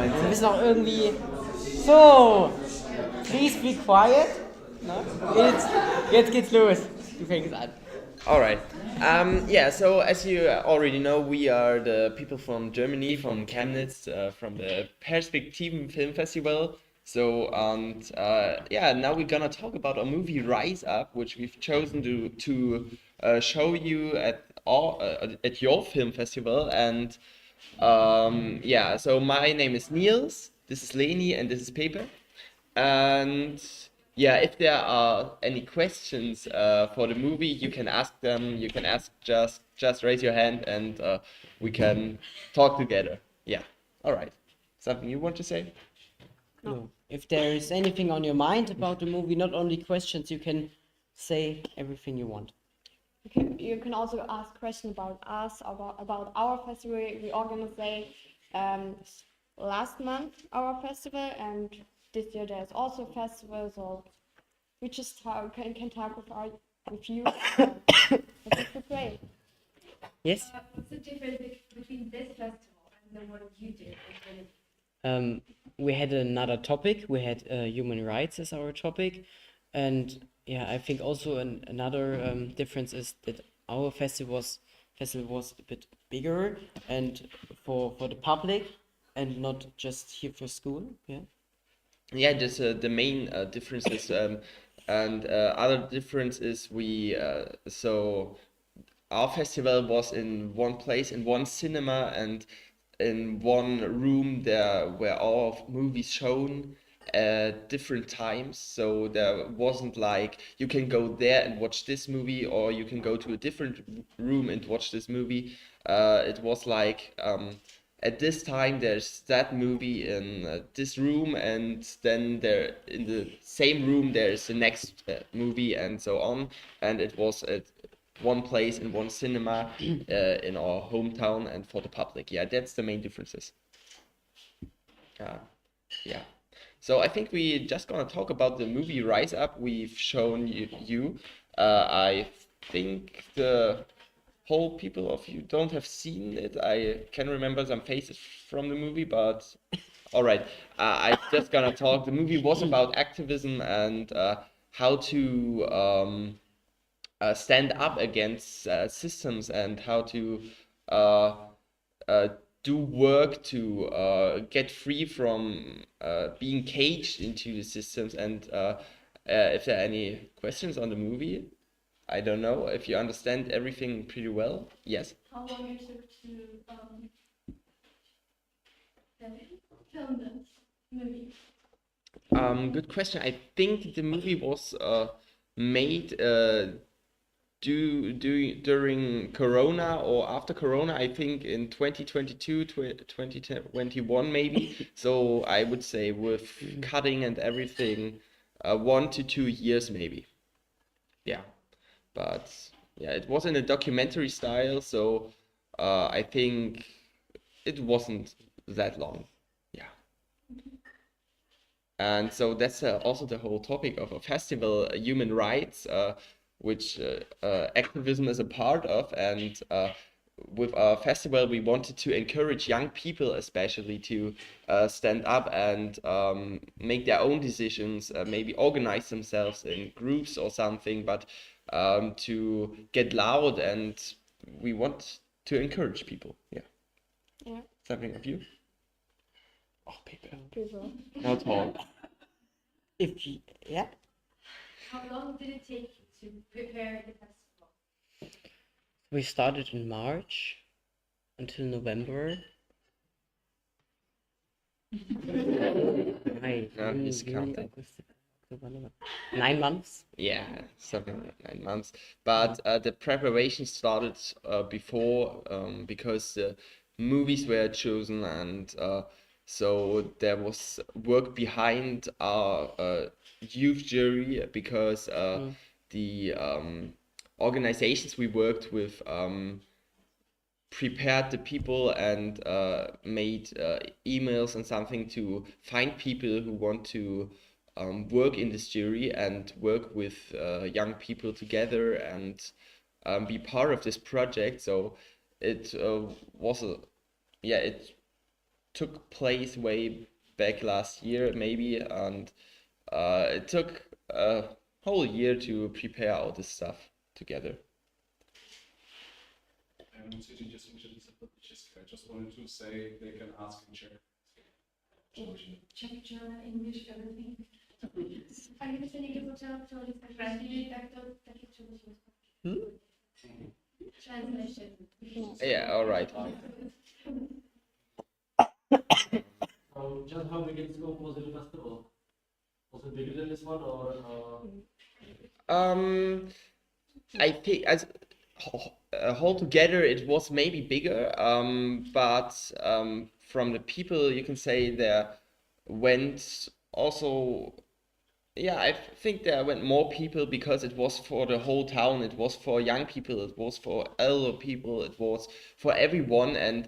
Wir müssen auch irgendwie... So, please be quiet. No? Jetzt geht's los. Du fängst an. All right. Yeah, so as you already know, we are the people from Germany, from Chemnitz, from the Perspektiven Film Festival. So, and yeah, now we're gonna talk about our movie Rise Up, which we've chosen to show you at your film festival. And yeah, so my name is Niels, this is Leni, and this is Pepe. And yeah, if there are any questions for the movie, you can ask them. You can ask just raise your hand and we can talk together. Yeah. All right. Something you want to say? No. If there is anything on your mind about the movie, not only questions, you can say everything you want. You can also ask questions about us, about our festival. We organized last month our festival, and this year there's also a festival, so we just can talk with you. It's great. Yes? What's the difference between this festival and the one you did? We had another topic. We had human rights as our topic, and yeah, I think also another difference is that our festival was a bit bigger and for the public, and not just here for school. Yeah. Yeah, just the main difference is and other difference is we so our festival was in one place, in one cinema, and in one room there were all movies shown at different times. So there wasn't like you can go there and watch this movie, or you can go to a different room and watch this movie. It was like at this time there's that movie in this room, and then there in the same room there's the next movie, and so on. And it was at one place in one cinema in our hometown and for the public. Yeah, that's the main differences. Yeah. So I think we just gonna talk about the movie Rise Up. We've shown you. I think the whole people of you don't have seen it. I can remember some faces from the movie, but all right. I just gonna talk. The movie was about activism and how to stand up against systems, and how to uh, do work to get free from being caged into the systems. And if there are any questions on the movie, I don't know if you understand everything pretty well. Yes. How long it took to film this movie? Good question. I think the movie was made during Corona or after Corona. I think in 2022, 2021 maybe. So I would say with cutting and everything, 1 to 2 years maybe. Yeah, but yeah, it was in a documentary style, so I think it wasn't that long. Yeah. And so that's also the whole topic of a festival, human rights, which activism is a part of. And with our festival, we wanted to encourage young people, especially, to stand up and make their own decisions, maybe organize themselves in groups or something, but to get loud, and we want to encourage people. Yeah. Yeah. Something of you? Oh, people. Not all. Yeah. How long did it take you to prepare the festival? We started in March until November. No, he's counting. 9 months. Yeah, something like 9 months. But the preparation started before, because the movies were chosen, and so there was work behind our youth jury, because the organizations we worked with prepared the people and made emails and something to find people who want to work in this jury and work with young people together and be part of this project. So it was a, yeah, took place way back last year, maybe, and it took a whole year to prepare all this stuff together. Sitting just I just wanted to say they can ask in Czech. Czech, German, English, everything. A kdyby se někdo potřeboval diskat anglicky, tak to taky přeložíme. Translation. Yeah, all right. Just how big in scope was the festival? Was it bigger than this one, or? I think as whole together it was maybe bigger, but from the people you can say there went also, yeah, I think there went more people because it was for the whole town, it was for young people, it was for elder people, it was for everyone, and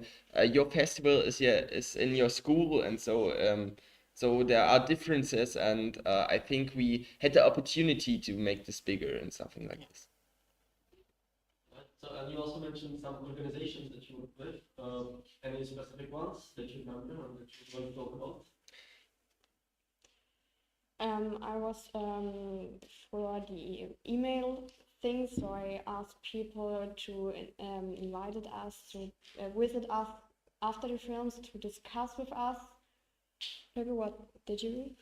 your festival is in your school, and so there are differences, and I think we had the opportunity to make this bigger and something like this. So, and you also mentioned some organizations that you work with. Any specific ones that you remember or that you want to talk about? I was for the email thing, so I asked people to invited us to visit us after the films to discuss with us. Maybe what did you?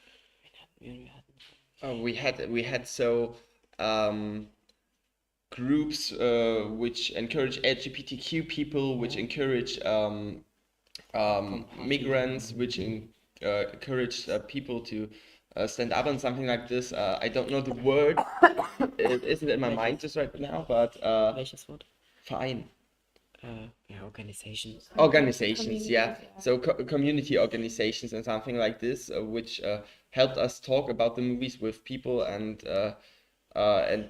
We had groups which encourage LGBTQ people, which encourage migrants, which encourage people to stand up on something like this. I don't know the word. It isn't in my mind just right now, but Welches Wort? fine. Yeah, organizations. Organizations, yeah. Communities, yeah. So community organizations and something like this, which helped us talk about the movies with people, and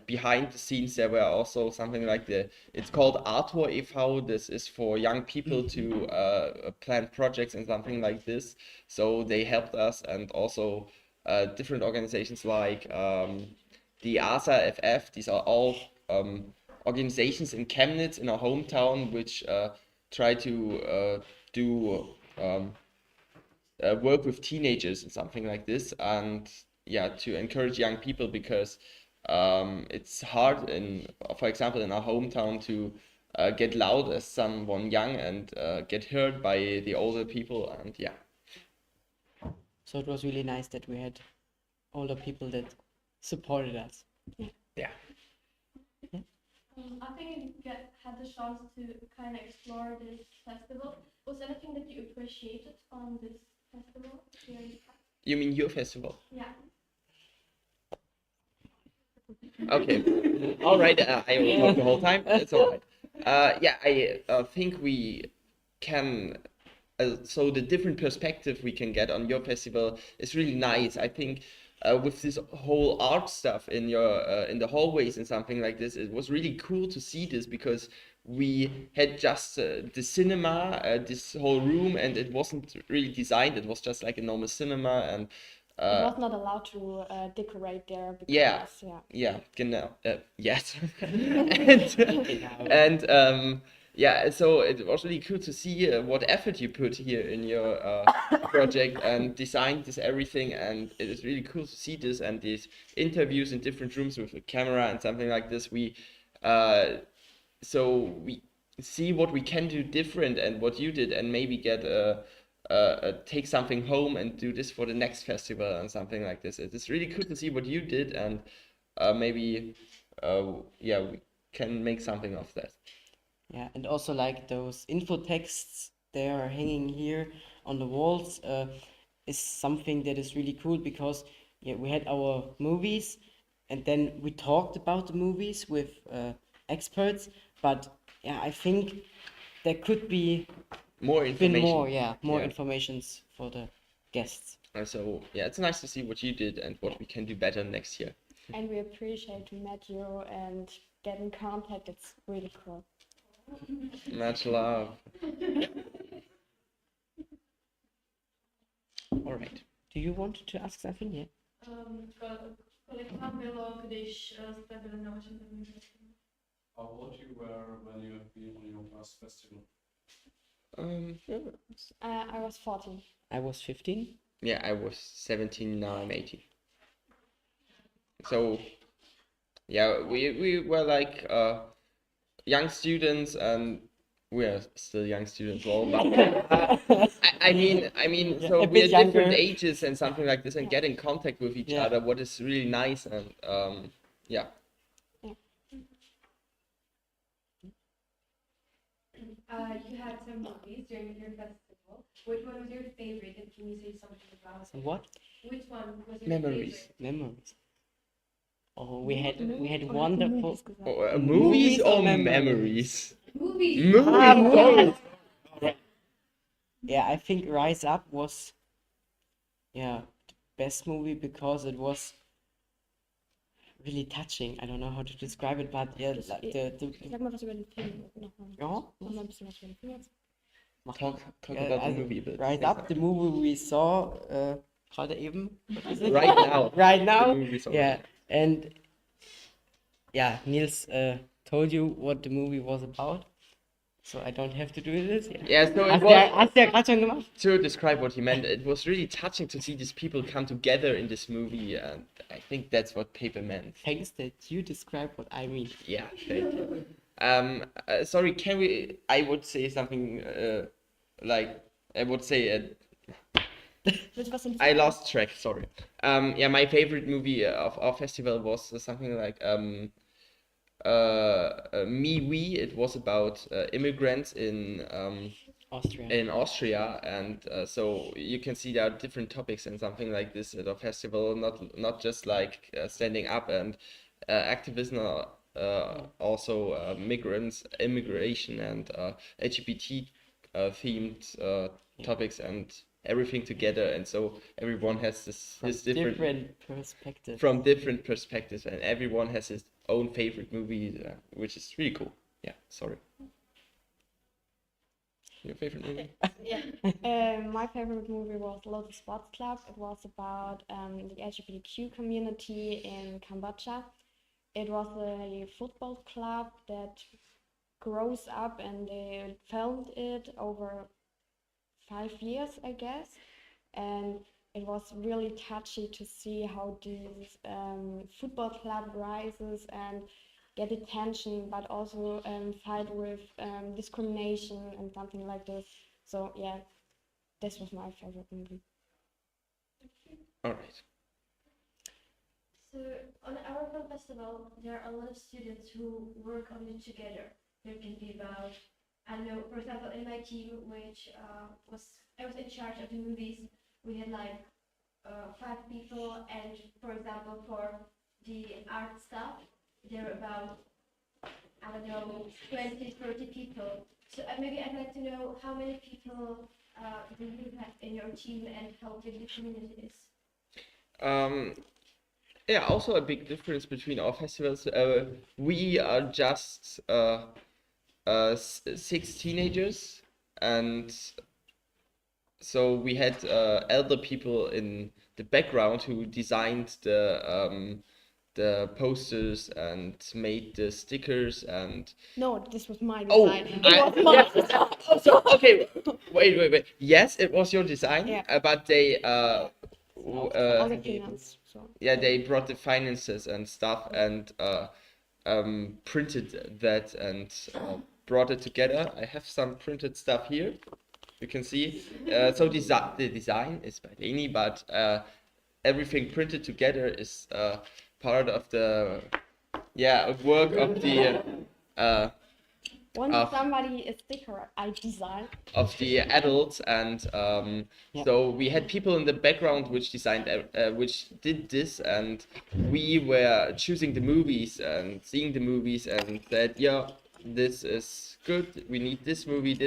behind the scenes there were also something like it's called Arthur e.V. This is for young people to plan projects and something like this. So they helped us, and also different organizations like the ASA FF. These are all organizations in Chemnitz, in our hometown, which try to do work with teenagers and something like this, and yeah, to encourage young people, because it's hard for example, in our hometown to get loud as someone young and get heard by the older people, and yeah. So it was really nice that we had older people that supported us. Yeah. I think you had the chance to kind of explore this festival. Was there anything that you appreciated on this festival here in Prague? You mean your festival? Yeah. Okay. All right. I will talk the whole time. It's all right. Yeah, I think we can. So the different perspective we can get on your festival is really nice. I think with this whole art stuff in the hallways and something like this, it was really cool to see this, because we had just the cinema, this whole room, and it wasn't really designed. It was just like a normal cinema, and It was not allowed to decorate there because yeah. yeah. Genau. Yes. and yeah, so it was really cool to see what effort you put here in your project and designed this everything, and it is really cool to see this, and these interviews in different rooms with a camera and something like this. So we see what we can do different and what you did, and maybe get take something home and do this for the next festival and something like this. It is really cool to see what you did, and maybe yeah, we can make something of that. Yeah, and also like those info texts they are hanging here on the walls is something that is really cool, because yeah, we had our movies and then we talked about the movies with experts, but yeah, I think there could be More been information. more Yeah. informations for the guests. So yeah, it's nice to see what you did and what we can do better next year. And we appreciate to meet you and get in contact. It's really cool. Much love. All right. Do you want to ask something? Yeah. Kolik vám bylo, když jste byli na vašem prvním festivalu? How old you were when you have been on your first festival? Yeah. I was 14. I was 15. Yeah, I was 17, now I'm 18. So, yeah, we were like young students, and we are still young students all, but I mean, Yeah, so a we are bit different younger. ages and something like this, and get in contact with each Yeah. other, what is really nice, and yeah. You had some movies during your festival. Which one was your favorite? And can you say something about it? What? Which one was your Memories. favorite? Memories. Oh, we had Oder wonderful Movies gesagt. Movies Movies or or memories? Movies. Movies, sorry. Yeah, I think Rise Up was, yeah, the best movie because it was really touching. I don't know how to describe it, but yeah, like Sag mal was über den Film. Nochmal. ja, Nochmal ein bisschen was über den Film jetzt. Talk yeah, about the also movie a bit. Rise Up, the movie we saw, gerade eben, what is it? Right now. Right The now, movie we saw. yeah, and yeah, Niels told you what the movie was about, so I don't have to do this. Yeah. Yeah, so it Hast du was, ja gerade schon gemacht? to describe what he meant, it was really touching to see these people come together in this movie, and I think that's what Paper meant. Thanks that you describe what I mean. Yeah, thank you. Sorry, can we? I would say something like I would say Willst du was I lost track. Sorry. Yeah, my favorite movie of our festival was something like Me We. It was about immigrants Austria. in Austria, and so you can see there are different topics and something like this at our festival. Not just like standing up and activism. Also migrants, immigration, and LGBT themed topics, and everything together, and so everyone has his different perspectives. from different perspectives, and everyone has his own favorite movie, which is really cool. Yeah, sorry. Your favorite movie? My favorite movie was Little Sports Club. It was about the LGBTQ community in Cambodia. It was a football club that grows up, and they filmed it over 5 years, I guess. And it was really touchy to see how this football club rises and get attention, but also fight with discrimination and something like this. So yeah, this was my favorite movie. All right. So on our film festival, there are a lot of students who work on it together. There can be about, I don't know, for example, in my team, which I was in charge of the movies, we had like 5 people, and for example, for the art stuff, there are about, I don't know, 20, 30 people. So maybe I'd like to know how many people do you have in your team, and how big the community is? Yeah, also a big difference between our festivals. We are just 6 teenagers, and so we had elder people in the background who designed the posters and made the stickers and. No, this was my Oh, design. It was my design. Oh, so okay, wait. Yes, it was your design, Yeah. but they All the finance. So. yeah, they brought the finances and stuff, and printed that, and brought it together. I have some printed stuff here. You can see. So the design is by Leni, but everything printed together is part of the work of the When Of- somebody a sticker I designed. of the adults, and so we had people in the background which designed which did this, and we were choosing the movies and seeing the movies and said, yeah, this is good, we need this movie,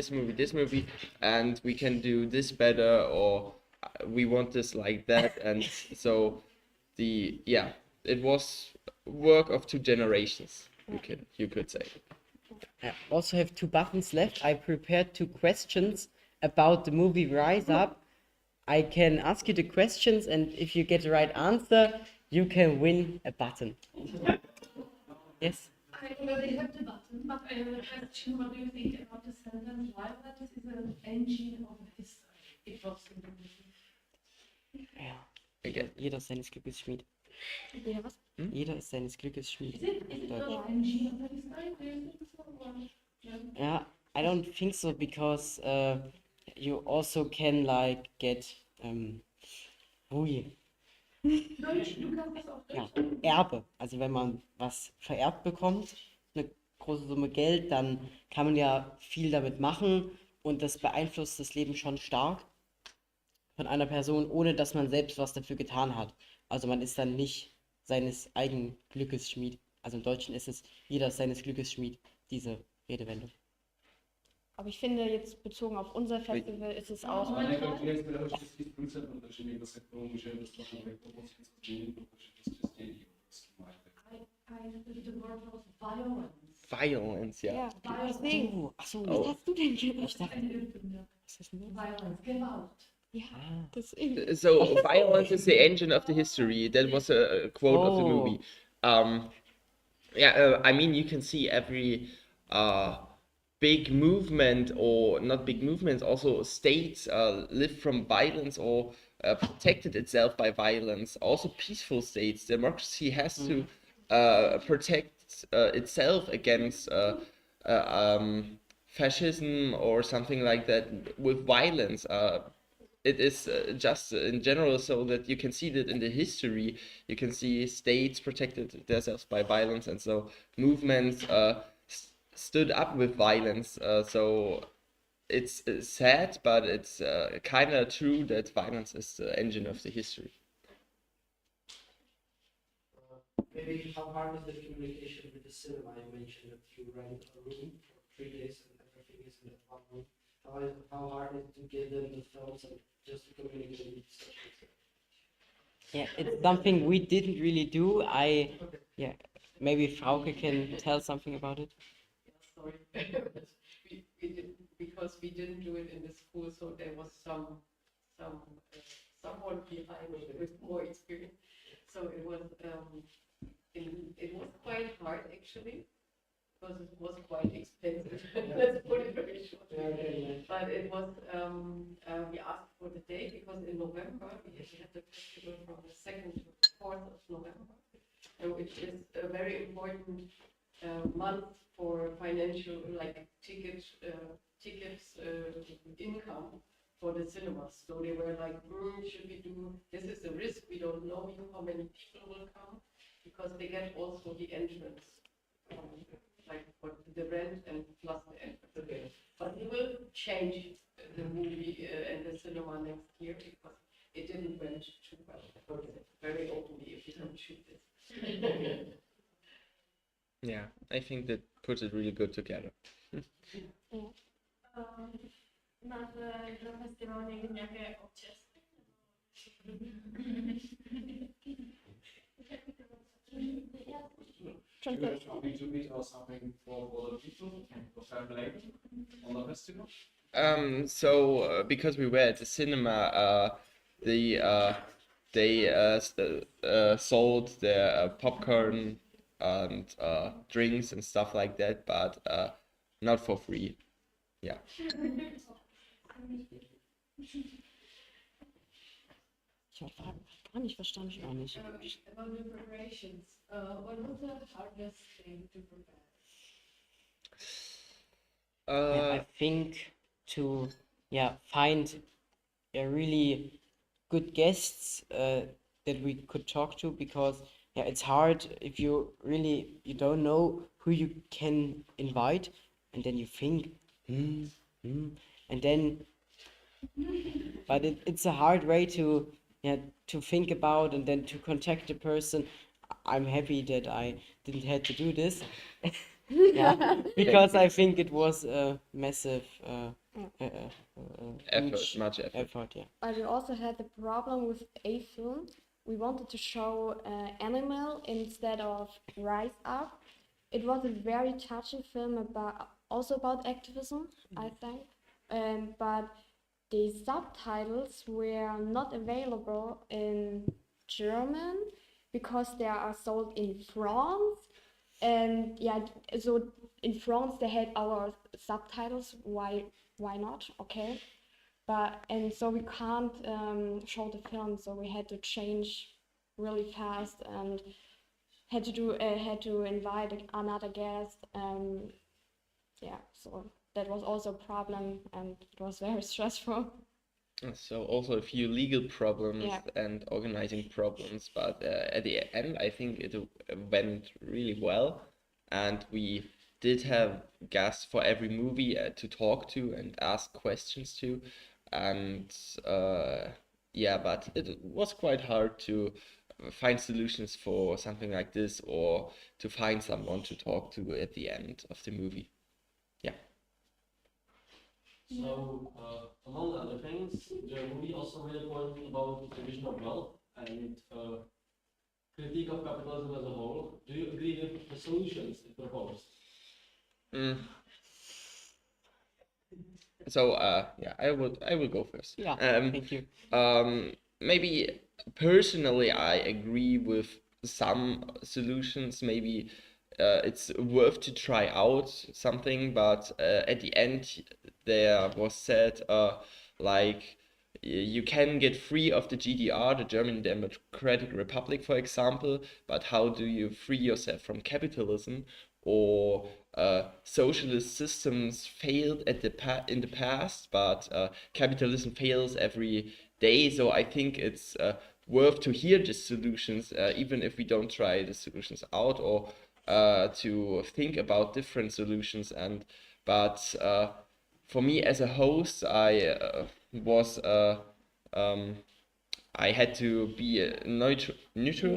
and we can do this better, or we want this like that, and so it was work of 2 generations, you could say. I also have 2 buttons left. I prepared 2 questions about the movie Rise Up. I can ask you the questions, and if you get the right answer, you can win a button. Yes? I already have the button. But I have a question. What do you think about the sentence? Violence is an engine of history. It was in the movie. Ja. Okay. Jeder ist seines Glückes Schmied. Jeder was? Jeder ist seines Glückes Schmied. Is it not Deutsch. an engine of the history? Do you think so? Or, Yeah, I don't think so because you also can like get ui, Deutsch, du kannst das auf ja, Deutsch. Erbe. Also wenn man was vererbt bekommt, eine große Summe Geld, dann kann man ja viel damit machen und das beeinflusst das Leben schon stark von einer Person, ohne dass man selbst was dafür getan hat. Also man ist dann nicht seines eigenen Glückes Schmied. Also im Deutschen ist es jeder ist seines Glückes Schmied, diese Redewendung. Aber ich finde, jetzt bezogen auf unser Festival ist es auch. Нека клиентите да ще си принципно да ще да се проможе да стане пропозиция с дни, да ще се стеди I the word was violence. Violence, yeah. Ja, Violence. deswegen. Achso, Was hast du denn ich gedacht? dachte, Eine Erfindung. was ist denn das? Violence, Gewalt. Ja, Ah. deswegen. So violence is the engine of the history. That was a quote of the Oh. movie. I mean, you can see every big movement, or not big movements, also states live from violence or protected itself by violence. Also peaceful states. Democracy has to protect itself against fascism or something like that with violence. It is just in general so that you can see that in the history, you can see states protected themselves by violence, and so movements stood up with violence. So it's sad, but it's kind of true that violence is the engine of the history. Maybe how hard is the communication with the cinema? You mentioned that you rent a room for 3 days and everything is in that one room. How hard is it to give them the films and just to communicate with such people? Yeah, it's something we didn't really do. Yeah, maybe Frauke can tell something about it. Yeah, sorry. we did, because we didn't do it in the school, so there was someone behind me with more experience. So it was quite hard actually, because it was quite expensive. Let's put it very short. But it was we asked for the day because in November we had the festival from the 2nd to 4th of November, which is a very important month for financial, like tickets income for the cinemas. So they were like, should we do, this is a risk, we don't know how many people will come, because they get also the entrance, like for the rent and plus the entrance. Okay. But we will change the movie and the cinema next year, because it didn't went too well. Very openly, if you don't shoot this. Yeah, I think that puts it really good together. Máte do festivalu někdy nějaké občerstvení? Do you have something to meet or something for the people, for family on the festival? Because we were at the cinema, they sold their popcorn and drinks and stuff like that, but not for free. Yeah. Ich habe gar nicht verstanden, ich auch nicht. About the preparations, what was the hardest thing to prepare? I think to find really good guests that we could talk to, because it's hard if you don't know who you can invite, and then you think and then but it's a hard way to think about and then to contact the person. I'm happy that I didn't have to do this. Because I think it was a massive Much effort. effort, yeah. But we also had the problem with a film. We wanted to show animal instead of Rise Up. It was a very touching film about activism, I think. But the subtitles were not available in German because they are sold in France. And so in France they had our subtitles. Why not? Okay, and so we can't show the film, so we had to change really fast and had to invite another guest. Yeah, so that was also a problem, and it was very stressful. So also a few legal problems Yeah. and organizing problems, but at the end, I think it went really well, and we did have guests for every movie to talk to and ask questions to, and yeah, but it was quite hard to find solutions for something like this or to find someone to talk to at the end of the movie. Yeah. So, among other things, the movie also made a point about the division of wealth and critique of capitalism as a whole. Do you agree with the solutions it proposed? Mm. So yeah, I will go first. Yeah, thank you. Maybe personally I agree with some solutions. Maybe it's worth to try out something, but at the end there was said like you can get free of the GDR, the German Democratic Republic, for example, but how do you free yourself from capitalism? Or socialist systems failed in the past, but capitalism fails every day. So I think it's worth to hear the solutions, even if we don't try the solutions out, or to think about different solutions. But for me as a host, I had to be neutral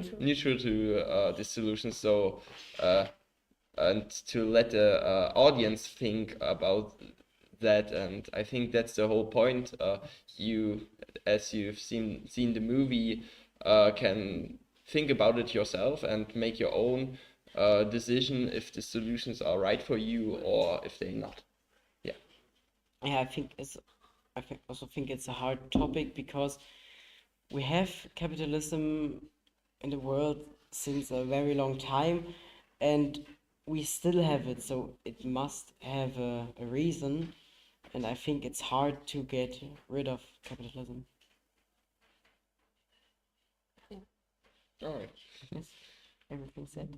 to the solution. So and to let the audience think about that. And I think that's the whole point. You, as you've seen the movie, can think about it yourself and make your own decision if the solutions are right for you or if they're not. Yeah. Yeah, also think it's a hard topic because we have capitalism in the world since a very long time, and we still have it, so it must have a reason, and I think it's hard to get rid of capitalism. All right. Yes, everything said.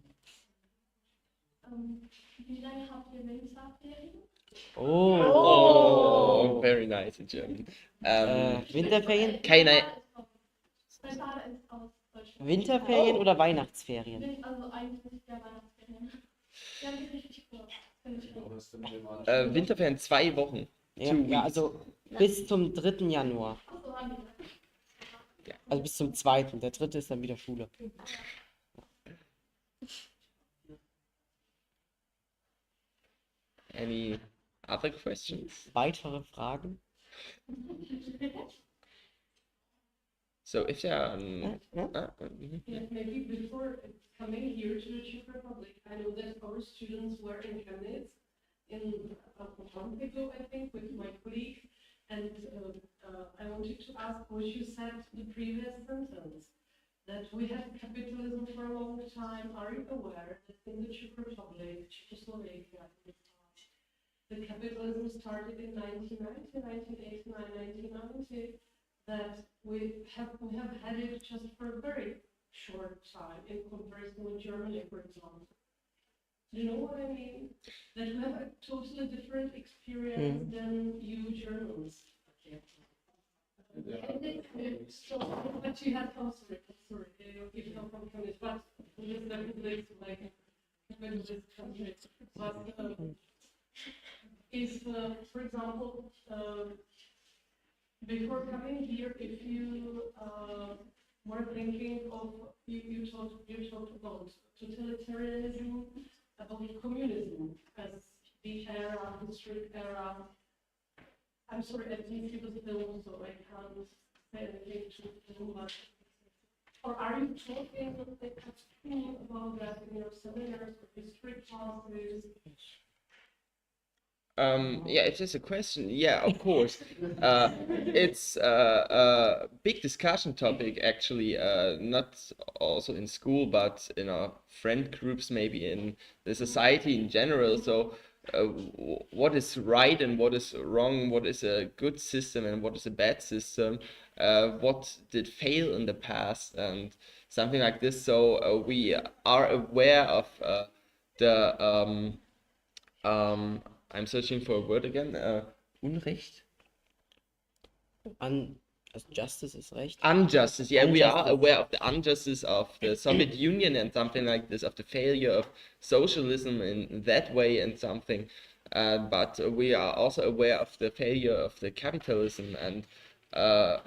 Wie lange habt ihr Winterferien? Oh, very nice in German. Winterferien? Keine. Mein Vater ist aus Deutschland. Winterferien oder Weihnachtsferien? Also eigentlich ja Weihnachtsferien. Wir haben die richtig kurz. Winterferien 2 Wochen. Ja, 2 ja, weeks. also bis zum 3. Januar. Achso, haben die. Also bis zum 2. Der 3. ist dann wieder Schule. Any other questions? Weitere Fragen? So if there are Yeah, maybe before coming here to the Czech Republic, I know that our students were in Chemnitz in about a month ago, I think, with my colleague, and I wanted to ask what you said the previous sentence, that we had capitalism for a long time. Are you aware that in the Czech Republic, Czechoslovakia, the capitalism started in 1990, 1989, 1990, that we have had it just for a very short time in comparison with Germany, for example. Do you know what I mean? That we have a totally different experience than you Germans. So, but you had, sorry, you come from Chemnitz, but this definitely is like a capitalist country. But is, for example, before coming here, if you were thinking of, you talked about totalitarianism, about communism as the era, historic era. I'm sorry, I didn't see the film, so I can't say anything to do much. Or are you talking about that in your seminars or history classes? Yeah, if there's a question, yeah, of course. It's a big discussion topic actually, not also in school, but in our friend groups, maybe in the society in general. So, what is right and what is wrong? What is a good system and what is a bad system? What did fail in the past and something like this. So, we are aware of the um, I'm searching for a word again. Unrecht? As justice is recht. Injustice. Yeah, we are Injustice. aware of the injustice of the Soviet Union and something like this, of the failure of socialism in that way and something. But we are also aware of the failure of the capitalism uh,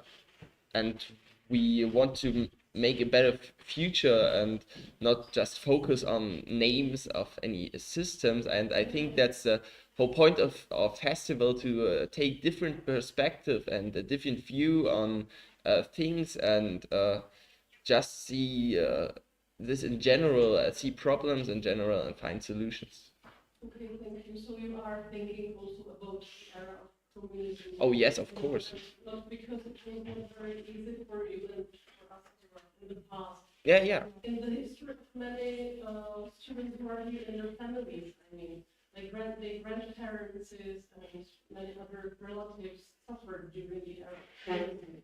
and we want to make a better future and not just focus on names of any systems. And I think that's the whole point of festival, to take different perspective and a different view on things and just see this in general, see problems in general and find solutions. Okay, thank you. So you are thinking also about the era of communism? Oh yes, of course. Not because it was not very easy for even for us to write in the past. Yeah, yeah. In the history of many students who are here in their families, I mean, their grandparents and many other relatives suffered during the era of communism.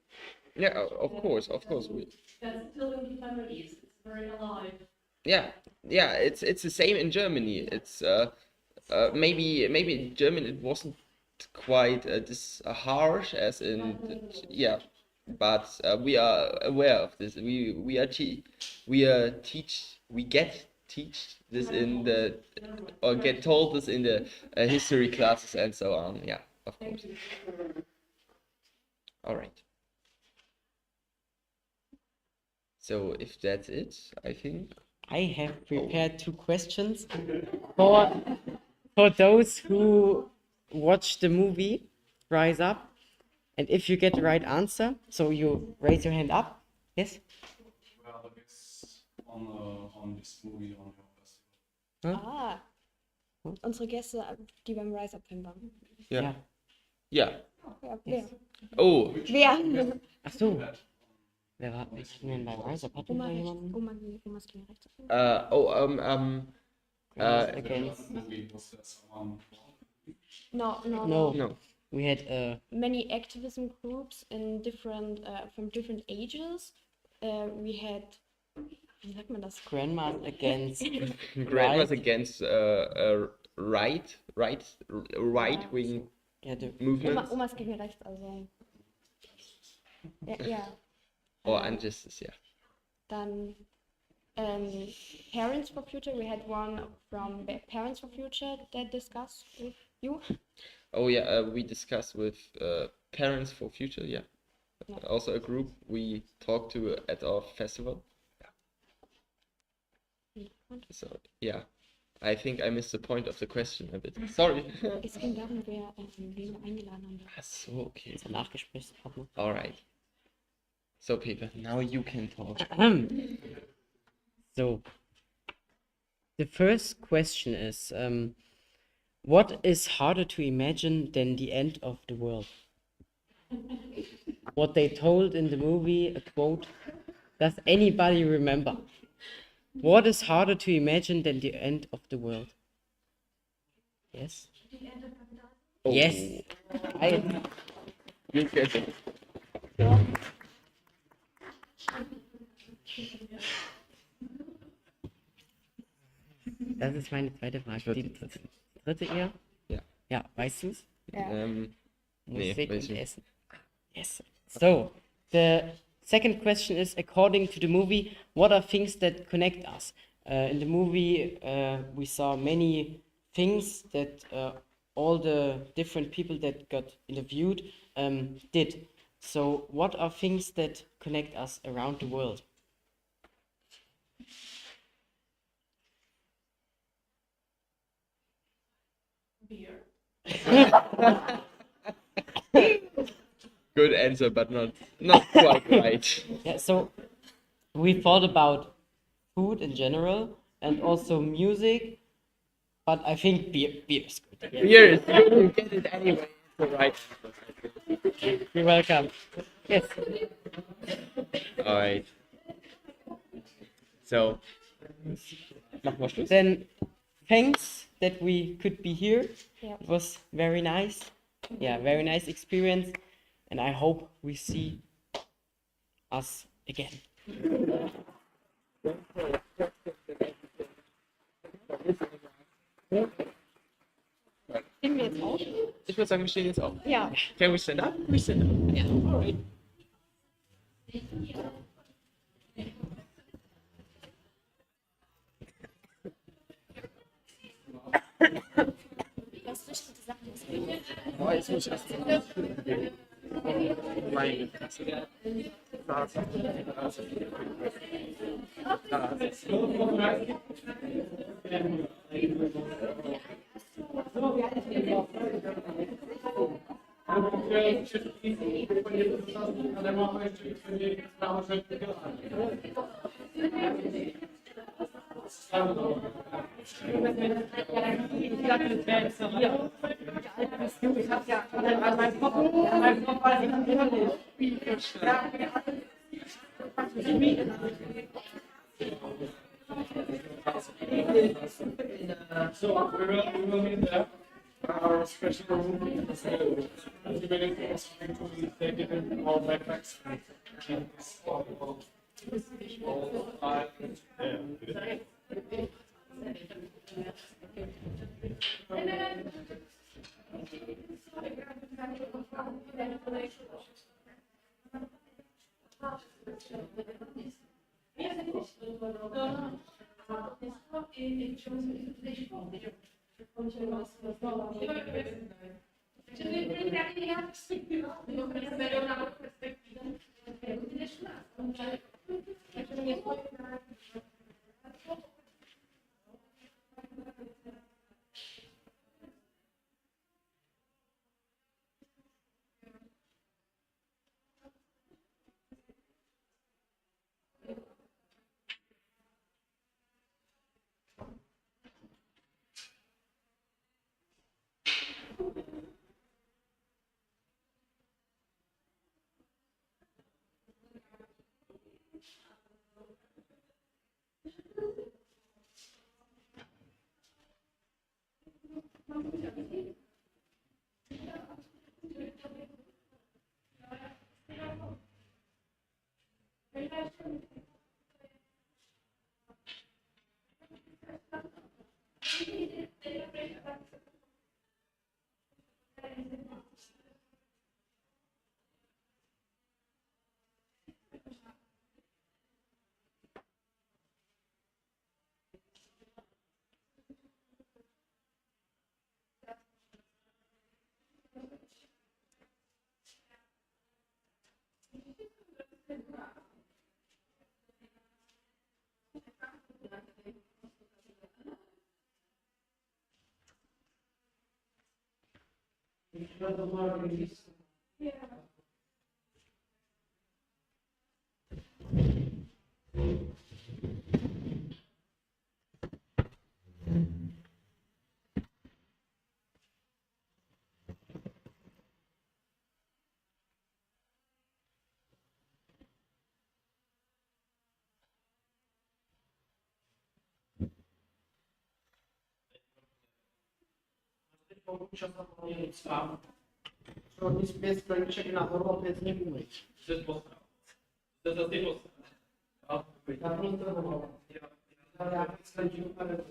Yeah, of course. That's still in the families. It's very alive. Yeah, it's the same in Germany. It's maybe in German it wasn't quite this harsh as in yeah, but we are aware of this. We get teach this in the or get told this in the history classes and so on. Yeah, of course. All right. So if that's it, I think. I have prepared 2 questions for those who watch the movie Rise Up. And if you get the right answer, so you raise your hand up. Yes? Well, it's on this movie on your festival. Ah, unsere Gäste, die beim Rise Up Film waren. Ja. Ja. Ja, wer? Oh, Wer? Ach so. Wer war denn bei Rise Up? Hatten wir Oma, da rechts, jemanden? Omas gehen rechts. Against. Movie was there someone? No. no. We had Many activism groups in different, from different ages. We had, wie sagt man das? grandmas against Grandmas right. against right-wing Yeah, the movements Omas gehen rechts, also. Ja. or injustice, yeah. Dann Parents for Future. We had one from Parents for Future that discussed with you. Oh yeah, we discussed with Parents for Future, yeah. Yeah. Also a group we talked to at our festival. Ja. So yeah, I think I missed the point of the question a bit. Sorry. Es ging darum, wen wir eingeladen haben. Ach so, okay. unser Nachgesprächspartner. All right. So Peter, now you can talk. So, the first question is, what is harder to imagine than the end of the world? What they told in the movie, a quote, does anybody remember? What is harder to imagine than the end of the world? Yes? Oh, Yes. You get it. Das ist meine zweite Frage. Die dritte eher? Ja. Ja, weißt du's? Nee, Musik weiß und nicht. Essen. Yes. So, the second question is, according to the movie, what are things that connect us? In the movie, we saw many things that all the different people that got interviewed did. So, what are things that connect us around the world? Beer. Good answer, but not quite right. Yeah, so we thought about food in general and also music but I think beer is good. Yeah. Beer is good. You get it anyway. It's the right answer. You're welcome. Yes. All right. So, machen wir Schluss? Then thanks that we could be here. Yep. It was very nice. Yeah, very nice experience. And I hope we see us again. Stehen wir jetzt auf? Ich würde sagen, wir stehen jetzt auf. Ja. Can we stand up? We stand up. Yeah. All right. Oh, jetzt muss ich erst meine Fresse. So we will meet there. Our special room is 20 minutes to take it in our backpacks. And it's all Nic bezpečně na Evropě nebudeme. To zase Na prostředí. Já skončím, ale